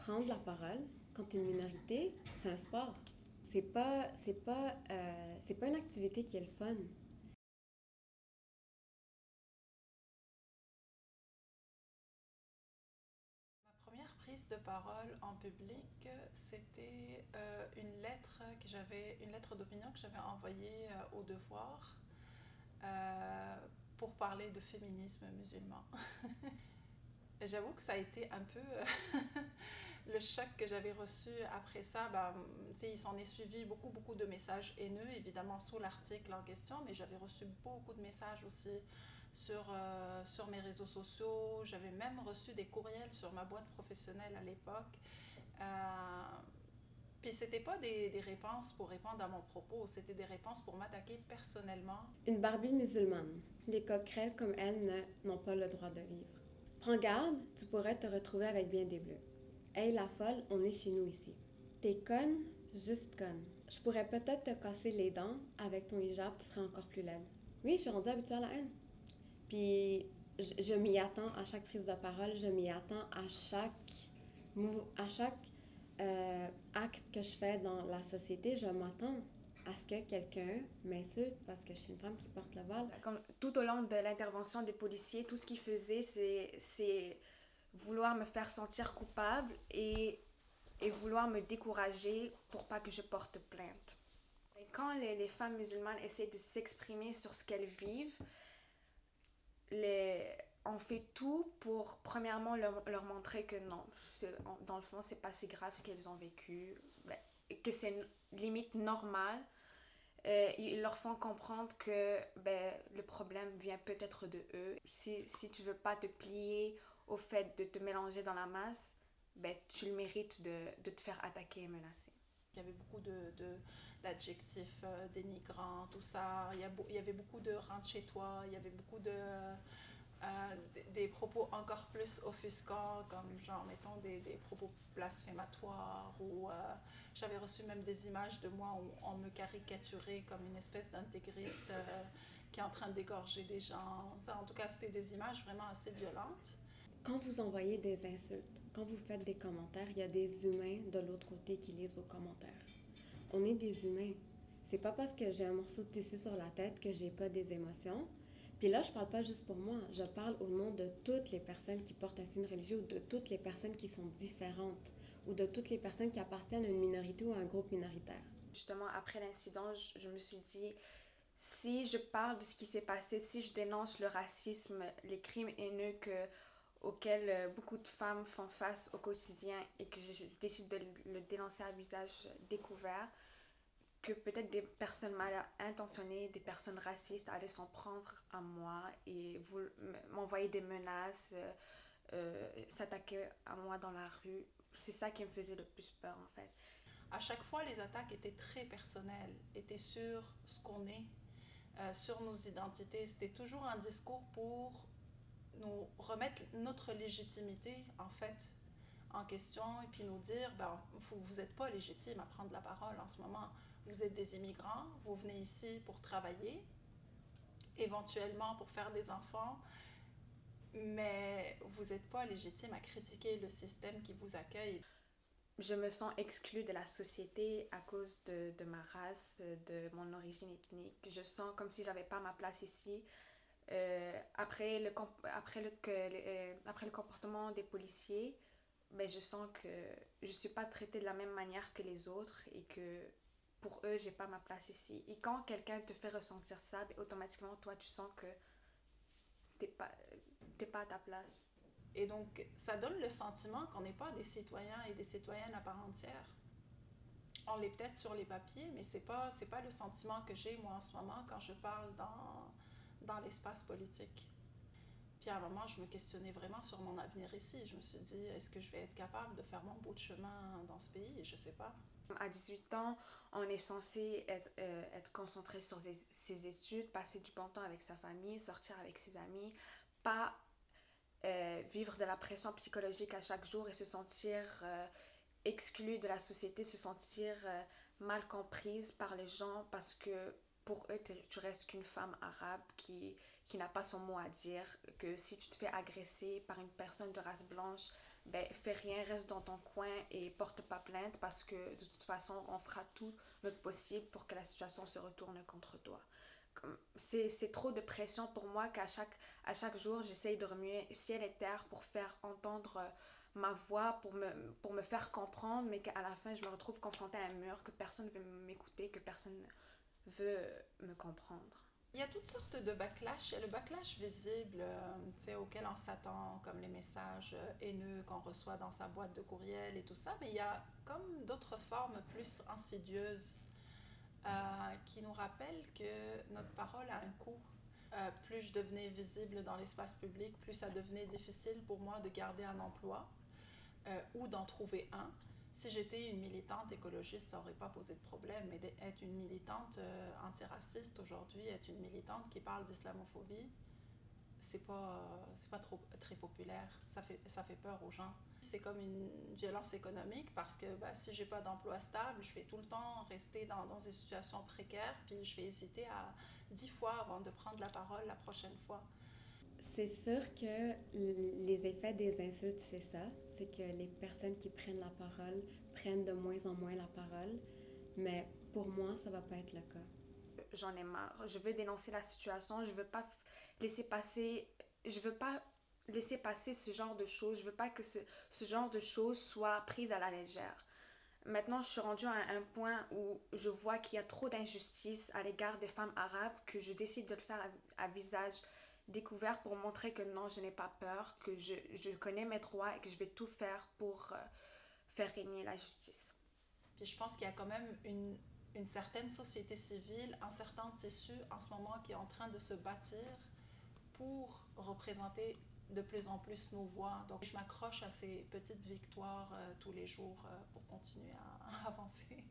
prendre la parole quand tu es une minorité, c'est un sport. C'est pas une activité qui est le fun. Ma première prise de parole en public, c'était une lettre d'opinion que j'avais envoyée au Devoir euh, pour parler de féminisme musulman. Et j'avoue que ça a été un peu le choc que j'avais reçu après ça. Ben, il s'en est suivi beaucoup de messages haineux, évidemment sous l'article en question, mais j'avais reçu beaucoup de messages aussi sur mes réseaux sociaux. J'avais même reçu des courriels sur ma boîte professionnelle à l'époque. Euh, Puis c'était pas des réponses pour répondre à mon propos, c'était des réponses pour m'attaquer personnellement. Une Barbie musulmane. Les coquerelles comme elle n'ont pas le droit de vivre. Prends garde, tu pourrais te retrouver avec bien des bleus. Hey la folle, on est chez nous ici. T'es conne, juste conne. Je pourrais peut-être te casser les dents, avec ton hijab, tu serais encore plus laide. Oui, je suis rendue habituée à la haine. Puis je m'y attends à chaque prise de parole, je m'y attends à chaque acte que je fais dans la société, je m'attends à ce que quelqu'un m'insulte parce que je suis une femme qui porte le voile. Comme tout au long de l'intervention des policiers, tout ce qu'ils faisaient, c'est vouloir me faire sentir coupable et vouloir me décourager pour pas que je porte plainte. Et quand les femmes musulmanes essaient de s'exprimer sur ce qu'elles vivent, on fait tout pour, premièrement, leur montrer que non, dans le fond, c'est pas si grave ce qu'elles ont vécu, que c'est limite normal. Ils leur font comprendre que le problème vient peut-être de eux. Si tu veux pas te plier au fait de te mélanger dans la masse, tu le mérites de te faire attaquer et menacer. Il y avait beaucoup d'adjectifs dénigrants, tout ça. Il y avait beaucoup de rentre chez toi, il y avait beaucoup des propos encore plus offusquants, comme genre, mettons, des propos blasphématoires, ou j'avais reçu même des images de moi où on me caricaturait comme une espèce d'intégriste qui est en train d'égorger des gens. En tout cas, c'était des images vraiment assez violentes. Quand vous envoyez des insultes, quand vous faites des commentaires, il y a des humains de l'autre côté qui lisent vos commentaires. On est des humains. C'est pas parce que j'ai un morceau de tissu sur la tête que j'ai pas des émotions. Puis là, je parle pas juste pour moi, je parle au nom de toutes les personnes qui portent un signe religieux, ou de toutes les personnes qui sont différentes, ou de toutes les personnes qui appartiennent à une minorité ou à un groupe minoritaire. Justement, après l'incident, je me suis dit, si je parle de ce qui s'est passé, si je dénonce le racisme, les crimes haineux auxquels beaucoup de femmes font face au quotidien et que je décide de le dénoncer à visage découvert, que peut-être des personnes mal intentionnées, des personnes racistes allaient s'en prendre à moi et m'envoyer des menaces, s'attaquer à moi dans la rue. C'est ça qui me faisait le plus peur en fait. À chaque fois, les attaques étaient très personnelles, étaient sur ce qu'on est, sur nos identités. C'était toujours un discours pour nous remettre notre légitimité, en fait, en question, et puis nous dire, ben, vous n'êtes pas légitime à prendre la parole en ce moment. Vous êtes des immigrants, vous venez ici pour travailler, éventuellement pour faire des enfants, mais vous n'êtes pas légitime à critiquer le système qui vous accueille. Je me sens exclue de la société à cause de ma race, de mon origine ethnique. Je sens comme si j'avais pas ma place ici. Après le comportement des policiers, je sens que je suis pas traitée de la même manière que les autres et que pour eux, j'ai pas ma place ici. Et quand quelqu'un te fait ressentir ça, automatiquement, toi, tu sens que t'es pas, t'es pas à ta place. Et donc, ça donne le sentiment qu'on n'est pas des citoyens et des citoyennes à part entière. On l'est peut-être sur les papiers, mais c'est pas le sentiment que j'ai, moi, en ce moment, quand je parle dans l'espace politique. Puis à un moment, je me questionnais vraiment sur mon avenir ici. Je me suis dit, est-ce que je vais être capable de faire mon bout de chemin dans ce pays? Et je sais pas. À 18 ans, on est censé être concentré sur ses études, passer du bon temps avec sa famille, sortir avec ses amis, pas vivre de la pression psychologique à chaque jour et se sentir exclu de la société, se sentir mal comprise par les gens parce que pour eux, tu restes qu'une femme arabe qui n'a pas son mot à dire, que si tu te fais agresser par une personne de race blanche, ben, fais rien, reste dans ton coin et porte pas plainte parce que de toute façon, on fera tout notre possible pour que la situation se retourne contre toi. C'est trop de pression pour moi à chaque jour, j'essaye de remuer ciel et terre pour faire entendre ma voix, pour me faire comprendre, mais qu'à la fin, je me retrouve confrontée à un mur, que personne ne veut m'écouter, que personne ne veut me comprendre. Il y a toutes sortes de backlash. Il y a le backlash visible, auquel on s'attend, comme les messages haineux qu'on reçoit dans sa boîte de courriel et tout ça, mais il y a comme d'autres formes plus insidieuses qui nous rappellent que notre parole a un coût. Plus je devenais visible dans l'espace public, plus ça devenait difficile pour moi de garder un emploi ou d'en trouver un. Si j'étais une militante écologiste, ça n'aurait pas posé de problème, mais d'être une militante antiraciste aujourd'hui, être une militante qui parle d'islamophobie, c'est pas très populaire. Ça fait peur aux gens. C'est comme une violence économique parce que si j'ai pas d'emploi stable, je vais tout le temps rester dans des situations précaires, puis je vais hésiter à 10 fois avant de prendre la parole la prochaine fois. C'est sûr que les effets des insultes, c'est ça. C'est que les personnes qui prennent la parole prennent de moins en moins la parole. Mais pour moi, ça va pas être le cas. J'en ai marre. Je veux dénoncer la situation. Laisser passer... Je veux pas laisser passer ce genre de choses. Je veux pas que ce genre de choses soit prise à la légère. Maintenant, je suis rendue à un point où je vois qu'il y a trop d'injustice à l'égard des femmes arabes que je décide de le faire à visage découvert pour montrer que non, je n'ai pas peur, que je connais mes droits et que je vais tout faire pour faire régner la justice. Puis je pense qu'il y a quand même une certaine société civile, un certain tissu en ce moment qui est en train de se bâtir pour représenter de plus en plus nos voix. Donc je m'accroche à ces petites victoires tous les jours pour continuer à avancer.